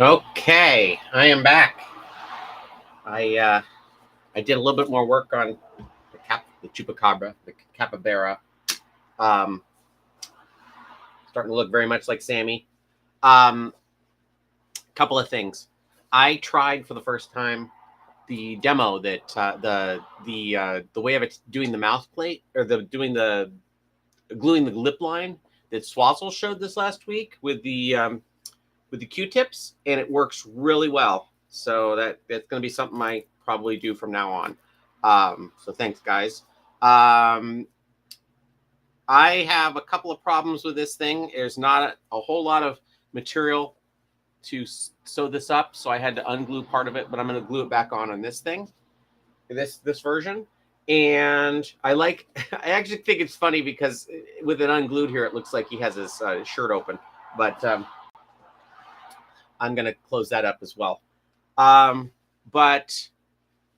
Okay, I am back. I did a little bit more work on the chupacabra, the capybara. Um, Starting to look very much like Sammy. Um, Couple of things. I tried for the first time the demo that the way of it doing the mouth plate or the doing the gluing the lip line that Swazzle showed this last week with the Q-tips, and it works really well. So that's going to be something I probably do from now on. So thanks, guys. Um, I have a couple of problems with this thing. There's not a whole lot of material to sew this up, so I had to unglue part of it, but I'm going to glue it back on this thing, this version. And I actually think it's funny because with it unglued here, it looks like he has his shirt open, but I'm going to close that up as well. But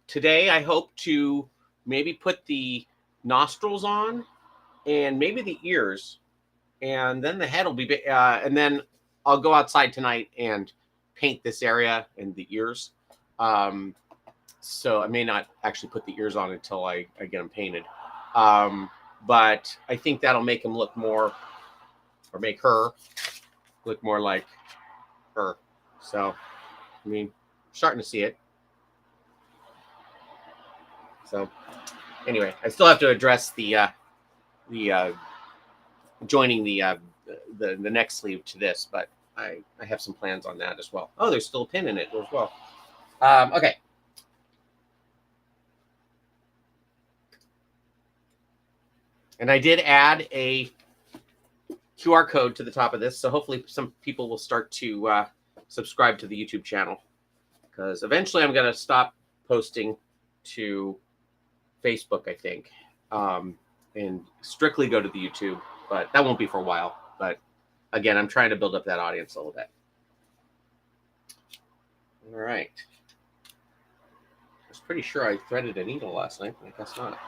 today I hope to maybe put the nostrils on and maybe the ears, and then the head will be and then I'll go outside tonight and paint this area and the ears. So I may not actually put the ears on until I get them painted. Um, but I think that'll make him look more, or make her look more like her. So, I mean, starting to see it. So, anyway, I still have to address the joining the neck sleeve to this, but I have some plans on that as well. Oh, there's still a pin in it as well. Okay. And I did add a QR code to the top of this, so hopefully some people will start to subscribe to the YouTube channel, because eventually I'm going to stop posting to Facebook, I think, and strictly go to the YouTube, but that won't be for a while. But again, I'm trying to build up that audience a little bit. All right. I was pretty sure I threaded a needle last night, but I guess not.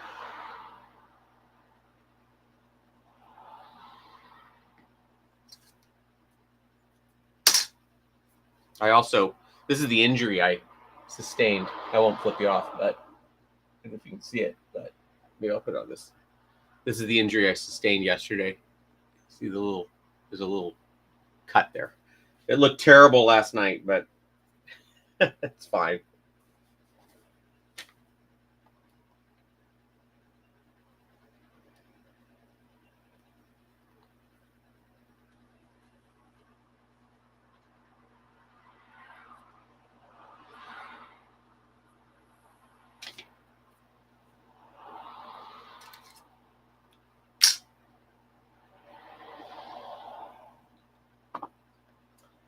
This is the injury I sustained. I won't flip you off, but I don't know if you can see it, but maybe I'll put it on this. This is the injury I sustained yesterday. See there's a little cut there. It looked terrible last night, but it's fine.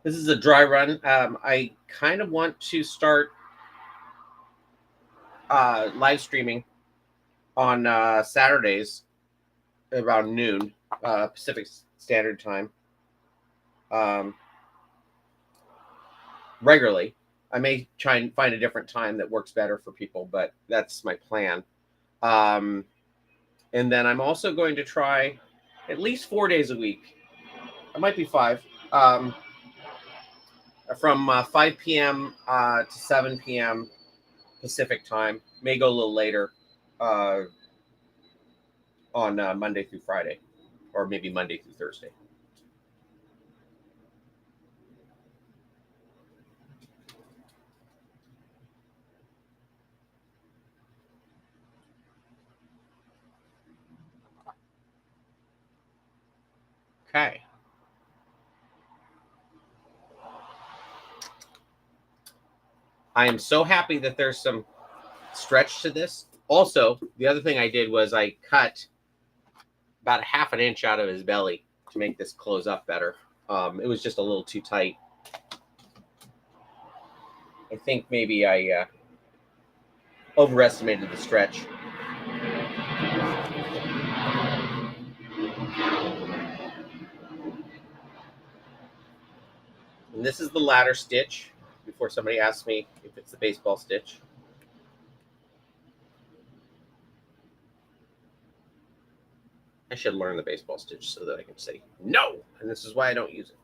This is a dry run. I kind of want to start live streaming on Saturdays around noon Pacific Standard Time regularly. I may try and find a different time that works better for people, but that's my plan. Um, and then I'm also going to try at least 4 days a week. It might be five. From 5 p.m. To 7 p.m. Pacific time. May go a little later uh, on Monday through Friday, or maybe Monday through Thursday. Okay. I am so happy that there's some stretch to this. Also, the other thing I did was I cut about a half an inch out of his belly to make this close up better. It was just a little too tight. I think maybe I overestimated the stretch. And this is the ladder stitch, before somebody asks me if it's the baseball stitch. I should learn the baseball stitch so that I can say no, and this is why I don't use it.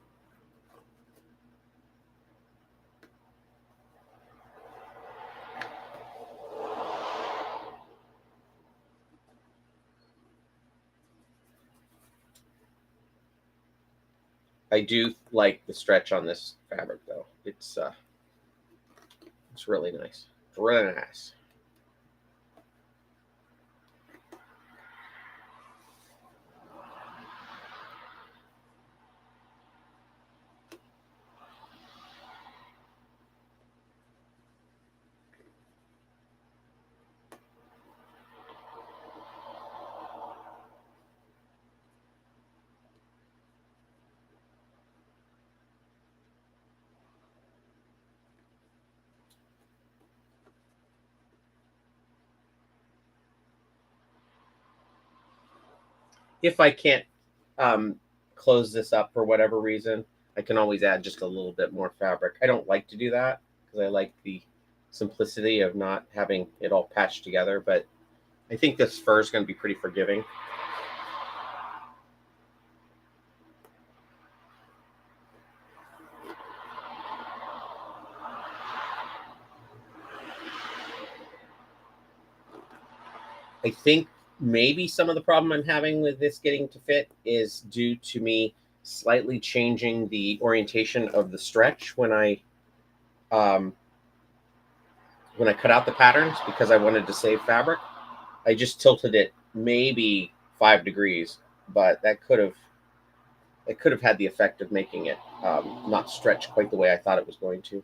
I do like the stretch on this fabric though. It's really nice. Really nice. If I can't um, close this up for whatever reason, I can always add just a little bit more fabric. I don't like to do that because I like the simplicity of not having it all patched together, but I think this fur is going to be pretty forgiving. I think maybe some of the problem I'm having with this getting to fit is due to me slightly changing the orientation of the stretch um, when I cut out the patterns because I wanted to save fabric. I just tilted it maybe 5 degrees, but that could have had the effect of making it not stretch quite the way I thought it was going to.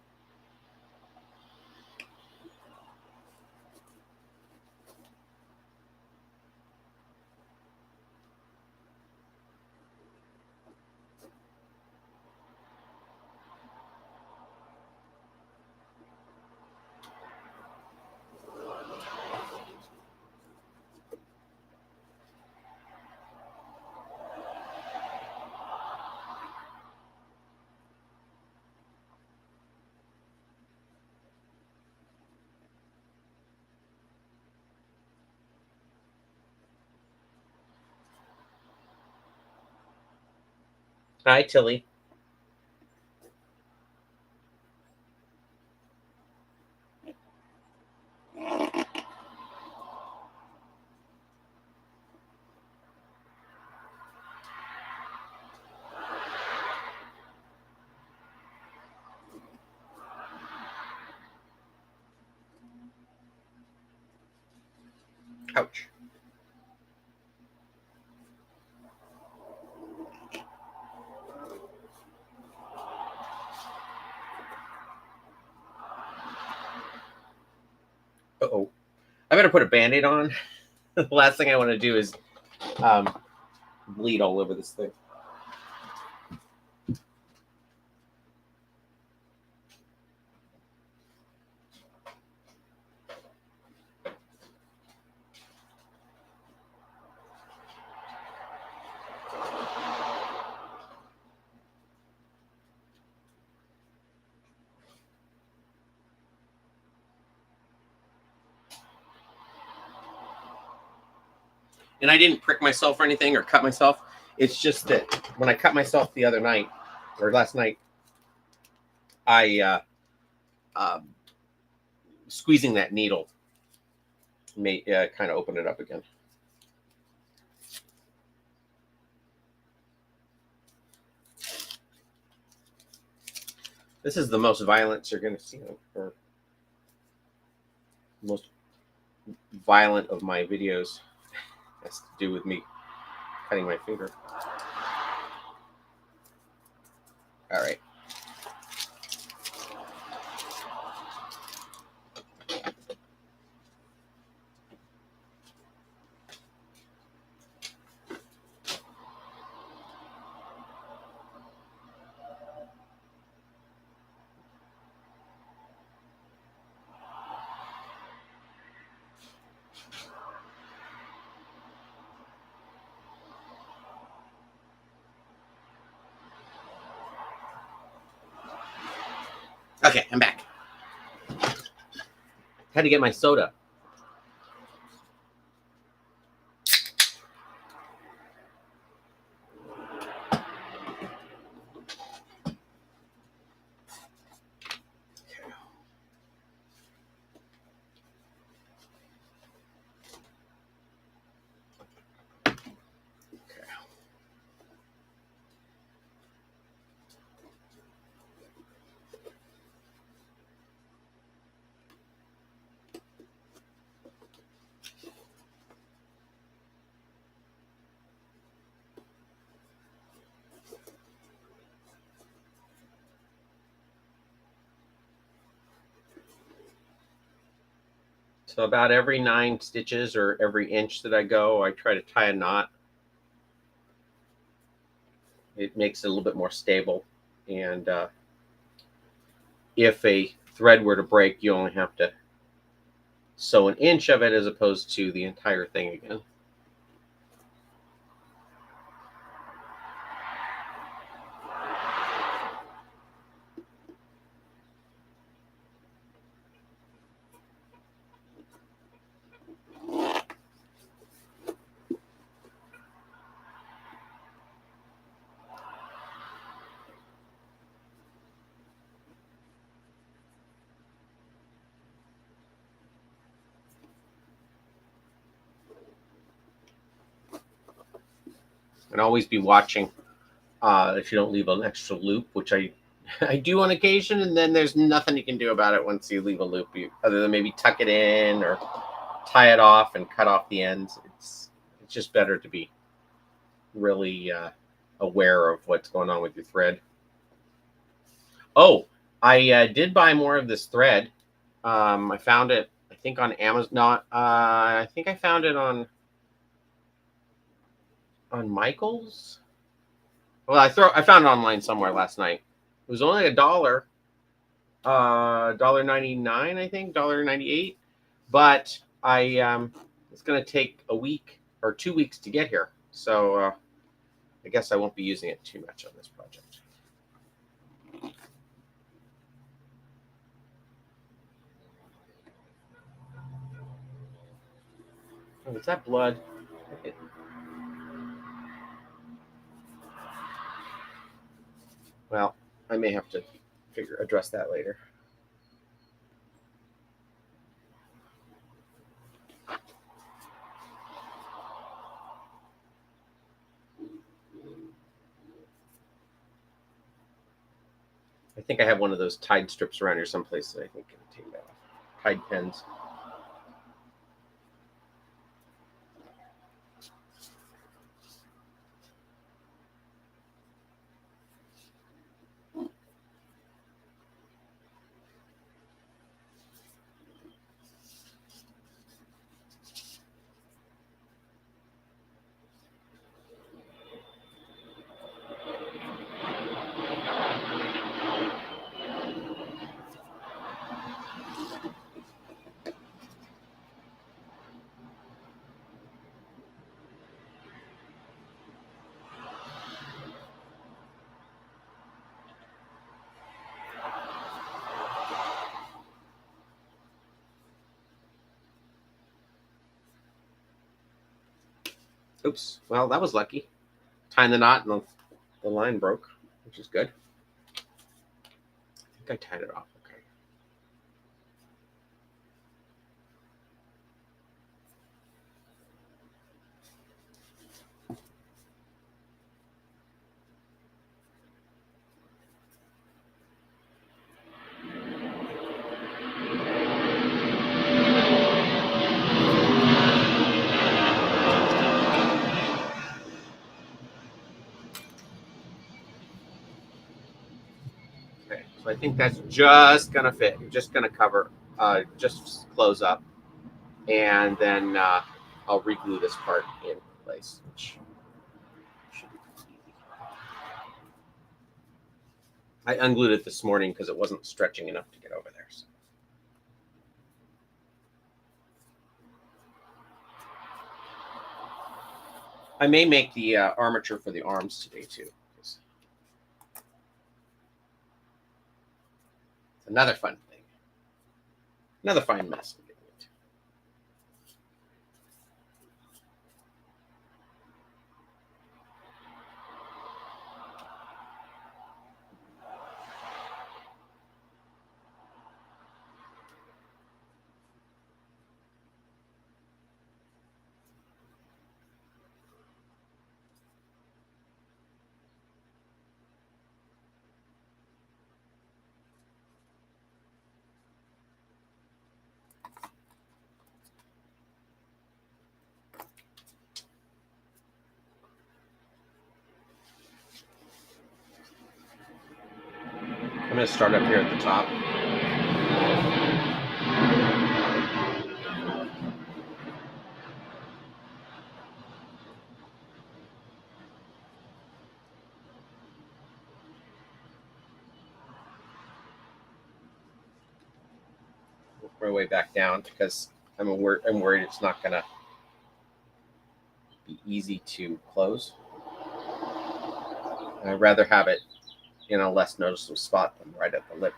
Hi, Tilly. Ouch. Uh-oh. I better put a band-aid on. The last thing I want to do is um, bleed all over this thing. And I didn't prick myself or anything or cut myself. It's just that when I cut myself the other night or last night, I um, squeezing that needle made kind of open it up again. This is the most violence you're going to see, or most violent of my videos. Has to do with me cutting my finger. All right. Okay, I'm back. Had to get my soda. So about every 9 stitches or every inch that I go, I try to tie a knot. It makes it a little bit more stable. And if a thread were to break, you only have to sew an inch of it as opposed to the entire thing again. And always be watching if you don't leave an extra loop, which I I do on occasion, and then there's nothing you can do about it once you leave a loop, other than maybe tuck it in or tie it off and cut off the ends. It's just better to be really aware of what's going on with your thread. Oh, I did buy more of this thread. I found it, I think, on Amazon. Not, I think I found it on Michael's. Well, I found it online somewhere last night. It was only $1, $1.99, I think, $1.98. But it's going to take a week or 2 weeks to get here, so I guess I won't be using it too much on this project. Oh, is that blood? Well, I may have to address that later. I think I have one of those Tide strips around here someplace that I think can take that off. Tide pens. Oops. Well, that was lucky. Tying the knot and the line broke, which is good. I think I tied it off. Okay. Okay. So I think that's just gonna fit. You're just gonna cover, just close up, and then I'll reglue this part in place, which should be easy. I unglued it this morning because it wasn't stretching enough to get over there. So. I may make the armature for the arms today too. It's another fun thing. Another fine mess. I'm going to start up here at the top. my way back down because I'm worried it's not gonna be easy to close. I'd rather have it in a less noticeable spot than right at the lip.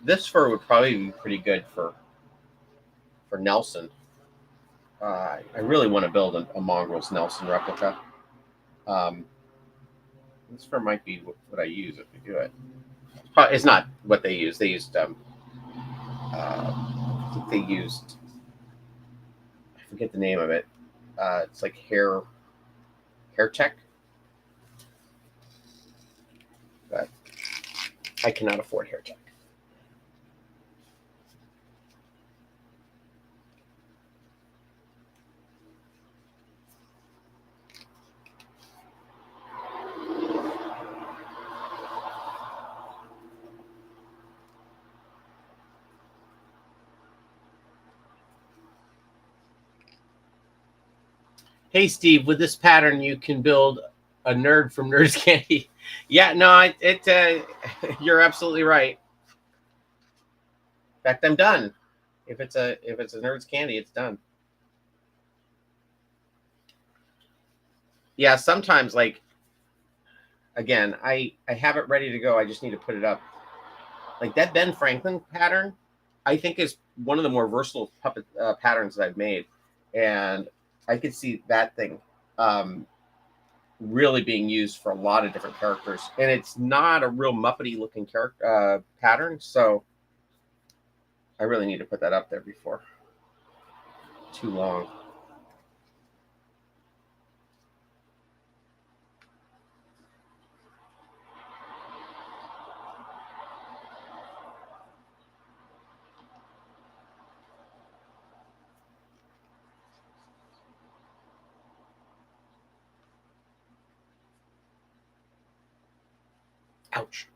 This fur would probably be pretty good for Nelson. I really want to build a Mongrels Nelson replica. This fur might be what I use if we do it. It's not what they use. They used, I think they used, I forget the name of it. It's like hair tech. But I cannot afford hair tech. Hey, Steve, with this pattern, you can build a nerd from Nerds Candy. Yeah, no, you're absolutely right. In fact, I'm done. If it's a Nerds Candy, it's done. Yeah, sometimes, like, again, I have it ready to go. I just need to put it up. Like that Ben Franklin pattern, I think is one of the more versatile puppet patterns that I've made, and I could see that thing really being used for a lot of different characters. And it's not a real Muppety looking character pattern, so I really need to put that up there before too long. Ouch.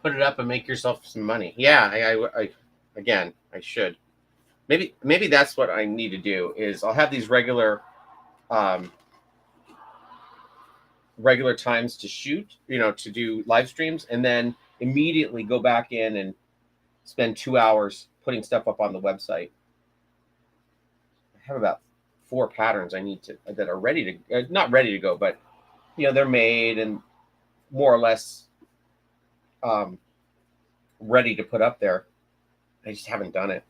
Put it up and make yourself some money. Yeah, I again, I should. Maybe that's what I need to do. Is I'll have these um, regular times to shoot, to do live streams, and then immediately go back in and spend 2 hours putting stuff up on the website. I have about 4 patterns I need to that are ready to not ready to go, but they're made and more or less ready to put up there. I just haven't done it.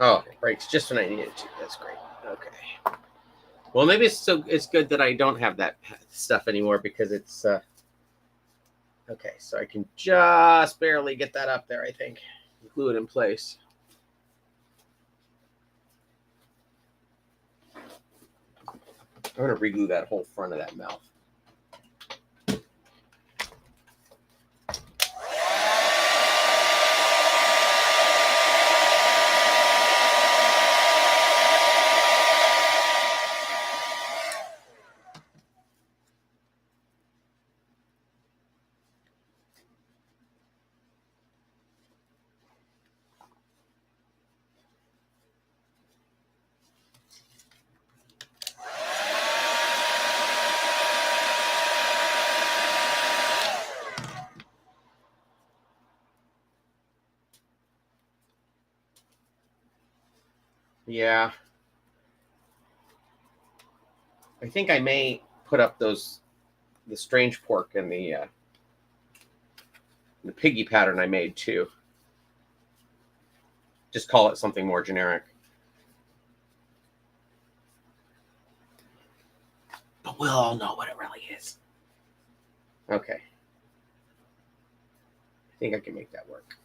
Oh, it breaks just when I need it to. That's great. Okay. Well, maybe it's good that I don't have that stuff anymore because it's okay. So I can just barely get that up there, I think. glue it in place. I'm going to reglue that whole front of that mouth. Yeah. I think I may put up the strange pork and the piggy pattern I made too. Just call it something more generic. But we'll all know what it really is. Okay. I think I can make that work.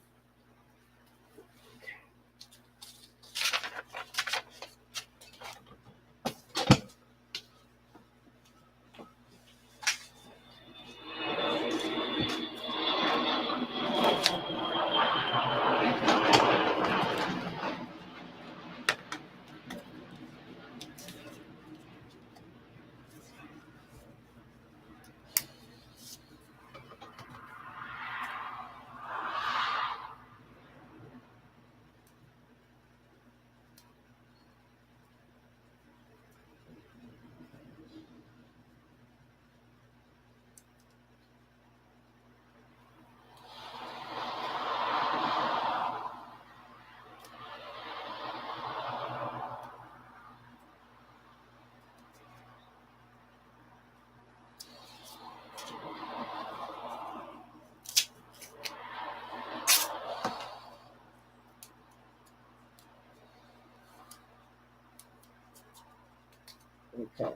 Okay.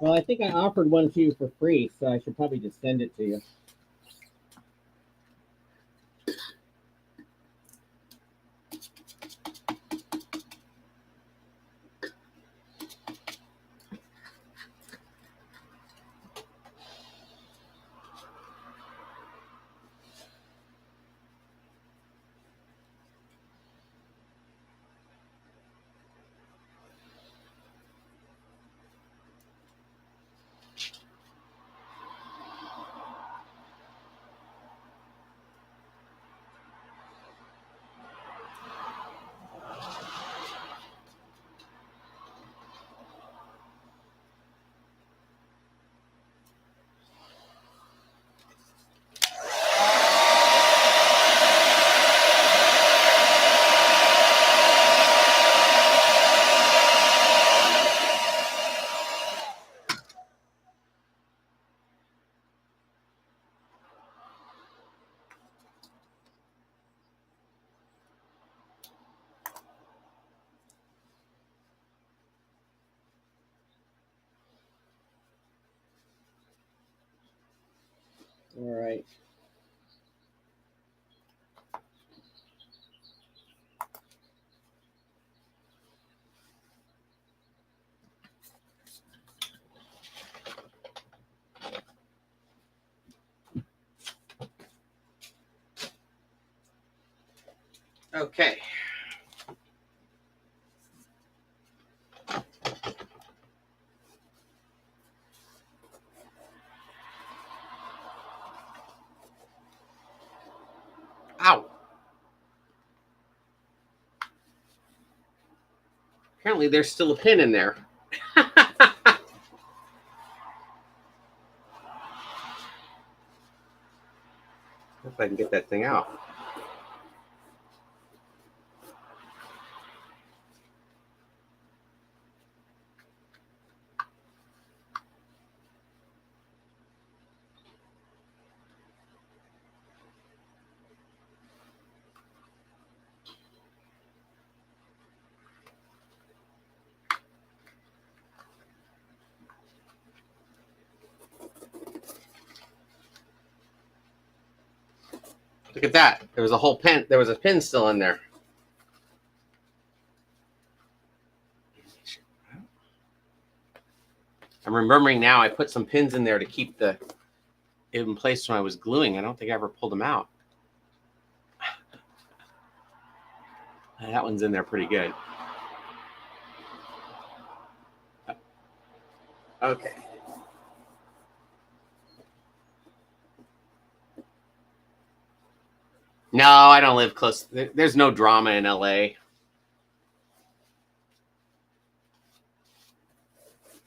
Well, I think I offered one to you for free, so I should probably just send it to you. All right. Okay. Ow. Apparently there's still a pin in there. If I can get that thing out. Look at that. There was a whole pin. There was a pin still in there. I'm remembering now I put some pins in there to keep it in place when I was gluing. I don't think I ever pulled them out. That one's in there pretty good. Okay. No, I don't live close. There's no drama in LA.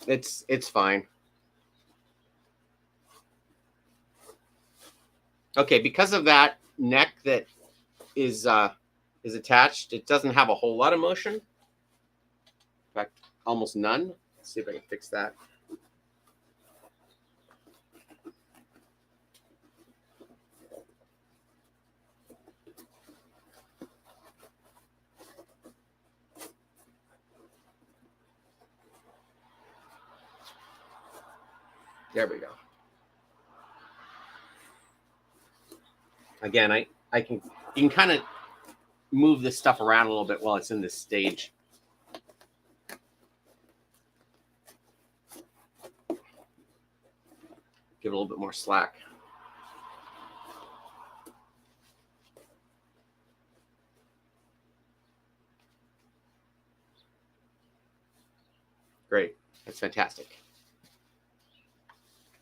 It's fine. Okay, because of that neck that is attached, it doesn't have a whole lot of motion. In fact, almost none. Let's see if I can fix that. There we go. Again, you can kind of move this stuff around a little bit while it's in this stage. Give it a little bit more slack. Great. That's fantastic.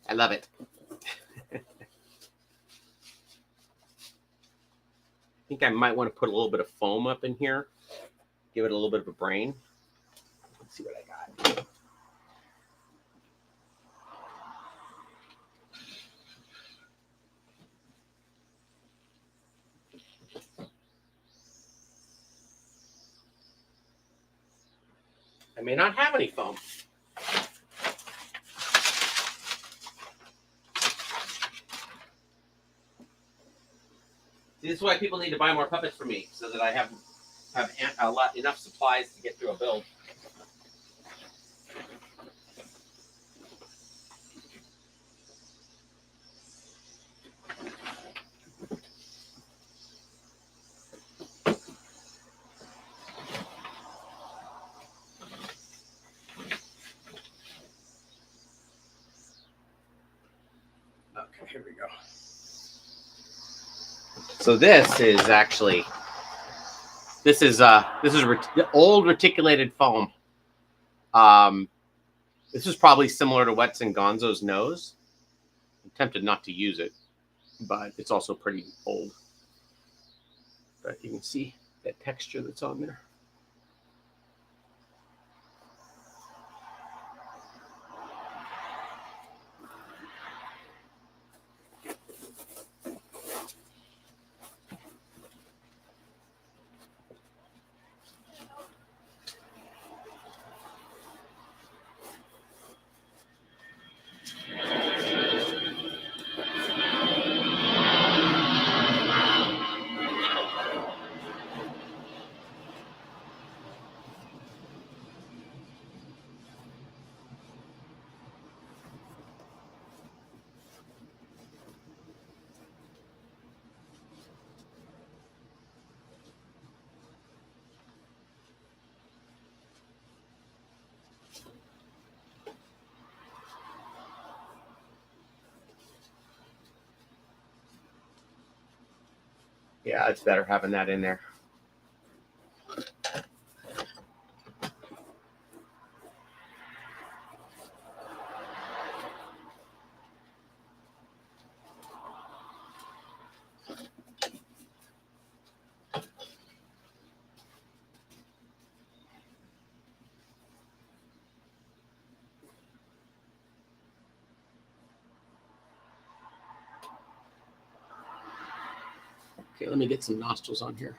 I love it. I think I might want to put a little bit of foam up in here. Give it a little bit of a brain. Let's see what I got. I may not have any foam. See, this is why people need to buy more puppets from me, so that I have enough supplies to get through a build. Okay, here we go. So this is old reticulated foam. This is probably similar to Wets and Gonzo's nose. I'm tempted not to use it, but it's also pretty old. But you can see that texture that's on there. Yeah, it's better having that in there. Okay, let me get some nostrils on here.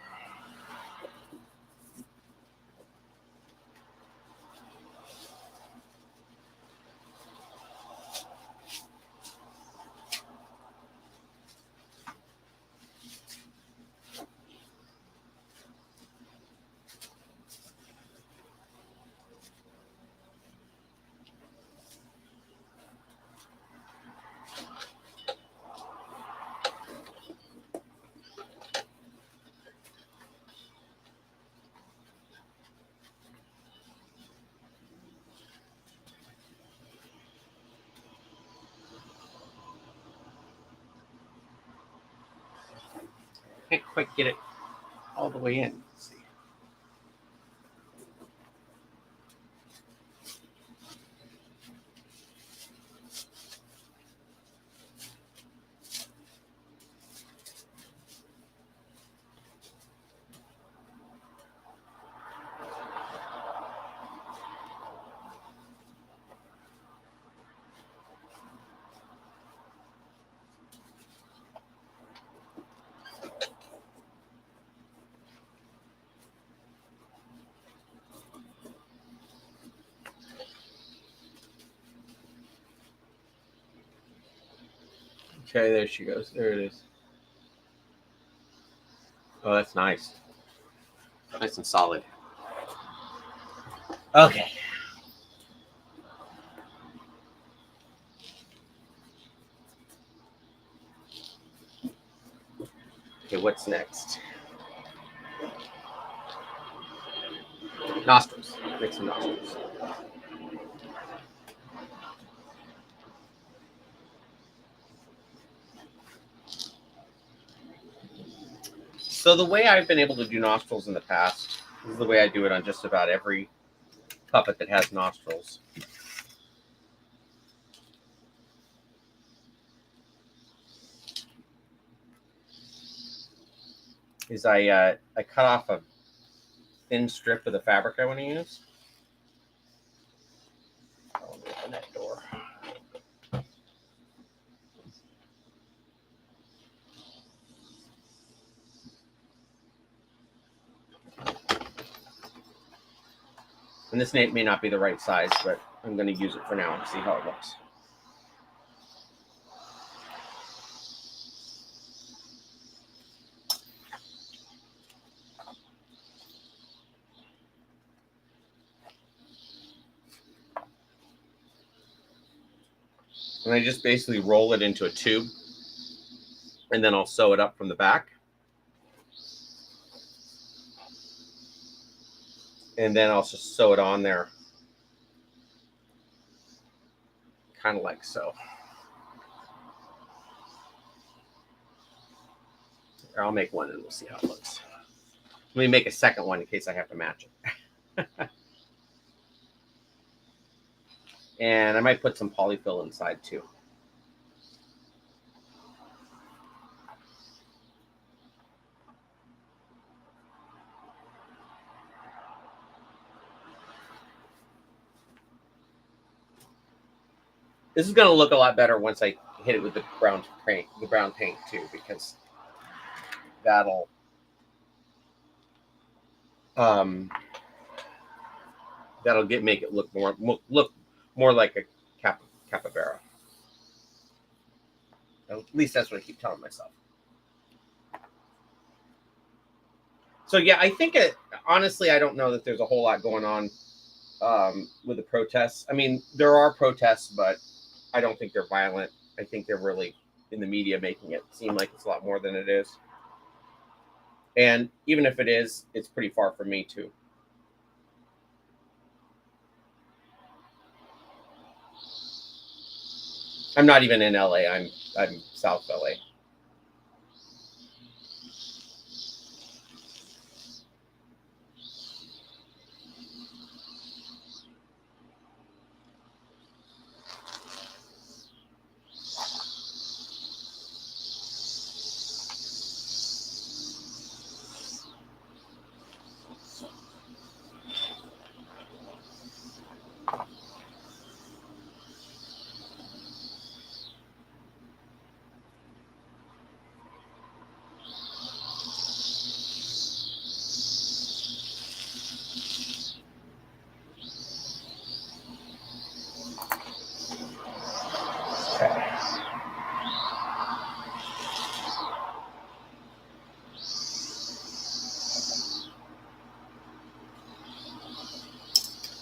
Can't quite get it all the way in. Let's see. Okay, there she goes. There it is. Oh, that's nice. Nice and solid. Okay. Okay, what's next? Nostrils. Make some nostrils. So the way I've been able to do nostrils in the past, this is the way I do it on just about every puppet that has nostrils. Is I cut off a thin strip of the fabric I want to use. I'll open that door. And this may not be the right size, but I'm going to use it for now and see how it looks. And I just basically roll it into a tube, and then I'll sew it up from the back. And then I'll just sew it on there, kind of like so. Or I'll make one and we'll see how it looks. Let me make a second one in case I have to match it. And I might put some polyfill inside too. This is going to look a lot better once I hit it with the brown paint too, because that'll make it look more like a capybara. At least that's what I keep telling myself. So yeah, I think honestly, I don't know that there's a whole lot going on with the protests. I mean, there are protests, but I don't think they're violent. I think they're really in the media making it seem like it's a lot more than it is. And even if it is, it's pretty far from me too. I'm not even in LA. I'm South LA.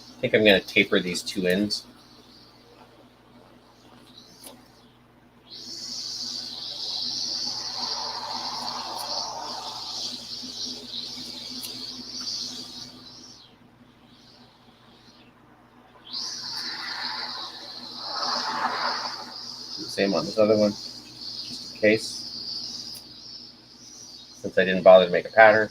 I think I'm going to taper these two ends. Same on this other one, just in case. since I didn't bother to make a pattern.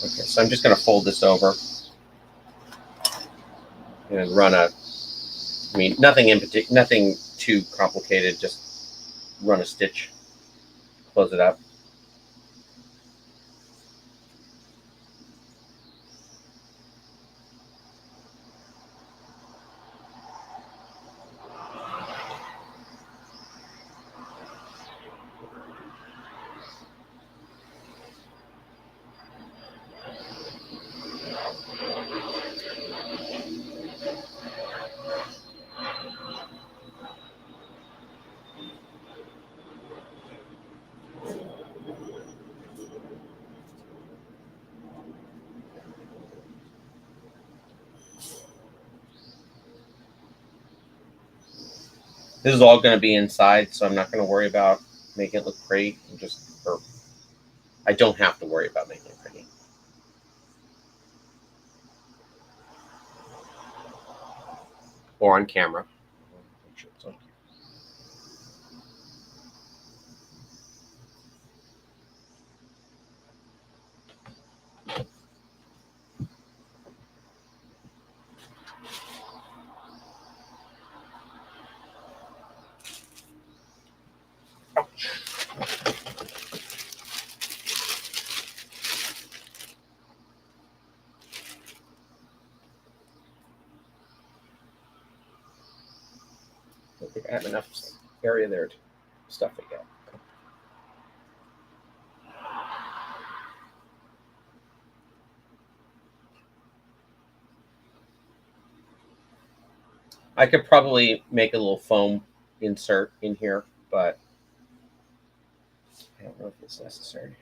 Okay, so I'm just going to fold this over and run a, I mean, nothing in particular, nothing too complicated, just run a stitch, close it up. This is all going to be inside, so I'm not going to worry about making it look pretty. I don't have to worry about making it pretty. Or on camera. Make sure it's on camera. I think I have enough area there to stuff it yet. I could probably make a little foam insert in here, but I don't know if it's necessary.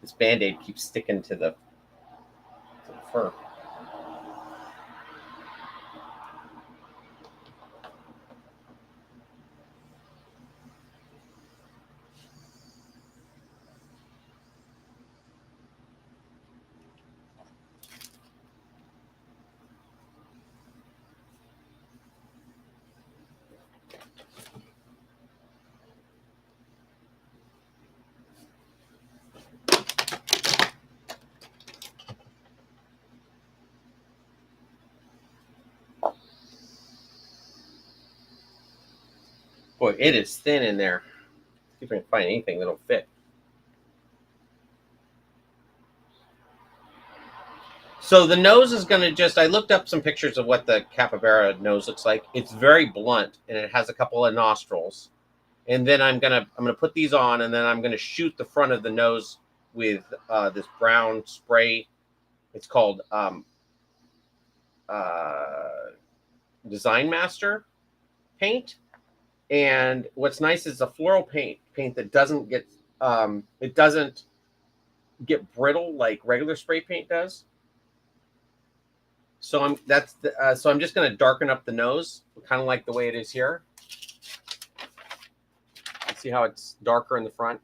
This Band-Aid keeps sticking to the fur. Boy, it is thin in there. See if I can find anything that'll fit. So the nose is going to just, I looked up some pictures of what the capybara nose looks like. It's very blunt, and it has a couple of nostrils. And then I'm gonna put these on, and then I'm gonna shoot the front of the nose with this brown spray. It's called Design Master paint. And what's nice is a floral paint that doesn't get brittle like regular spray paint does. So I'm just going to darken up the nose, kind of like the way it is here. See how it's darker in the front?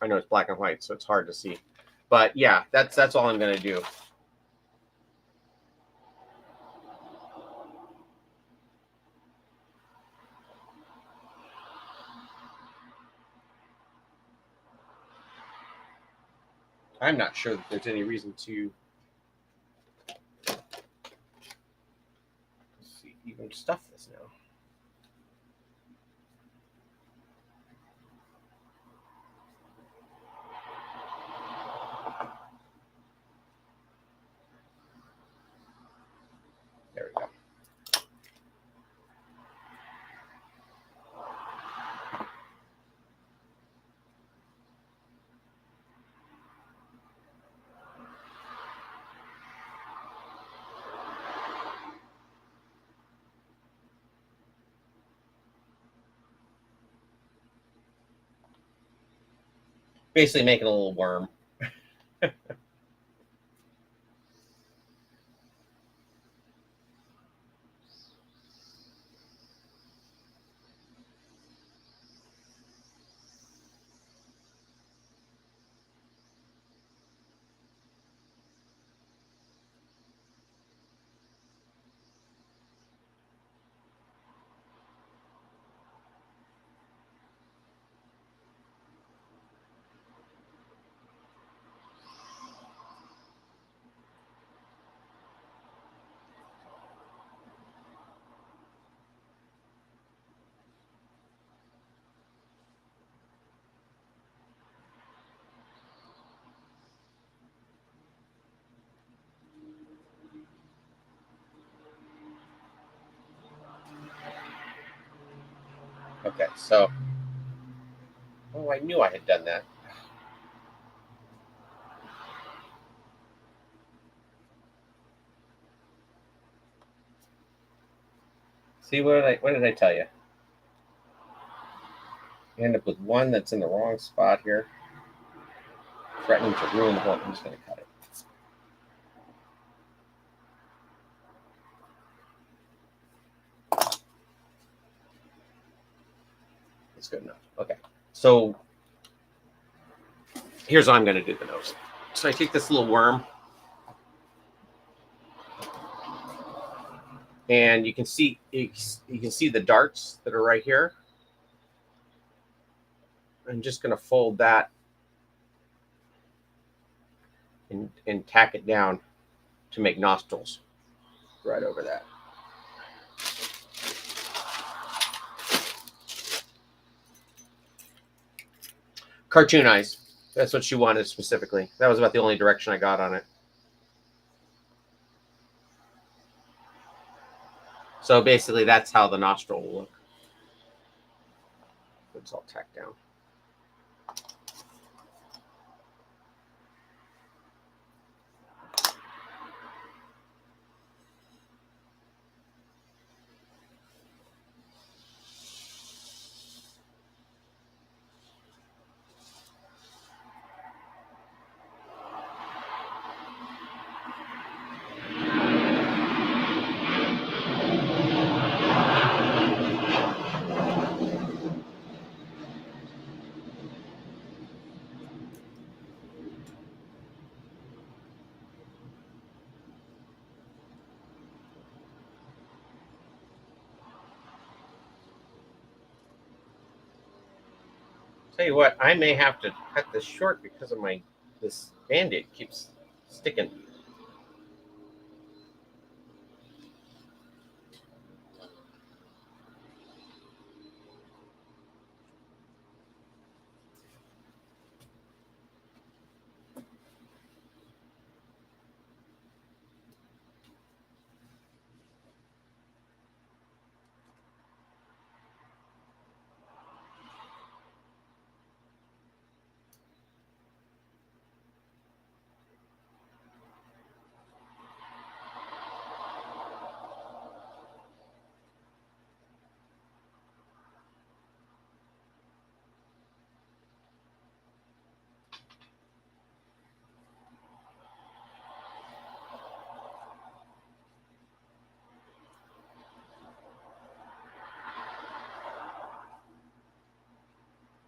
I know it's black and white, so it's hard to see. But yeah, that's all I'm going to do. I'm not sure that there's any reason to even stuff this now. There we go. Basically making a little worm. Okay, so, oh, I knew I had done that. See, what did I tell you? You end up with one that's in the wrong spot here, threatening to ruin the whole. I'm just going to cut it. It's good enough. Okay, so here's how I'm going to do the nose. So I take this little worm, and you can see the darts that are right here. I'm just going to fold that and tack it down to make nostrils right over that. Cartoon eyes. That's what she wanted specifically. That was about the only direction I got on it. So basically, that's how the nostril will look. It's all tacked down. Tell you what, I may have to cut this short because of this Band-Aid keeps sticking.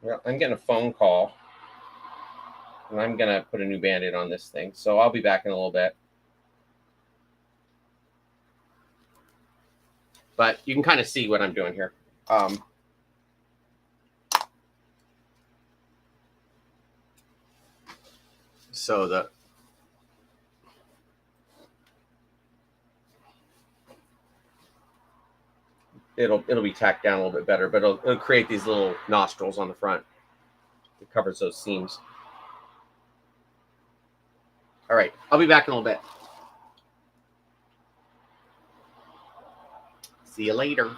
Well, I'm getting a phone call, and I'm going to put a new Band-Aid on this thing. So I'll be back in a little bit. But you can kind of see what I'm doing here. So it'll be tacked down a little bit better, but it'll create these little nostrils on the front. It covers those seams. All right, I'll be back in a little bit. See you later.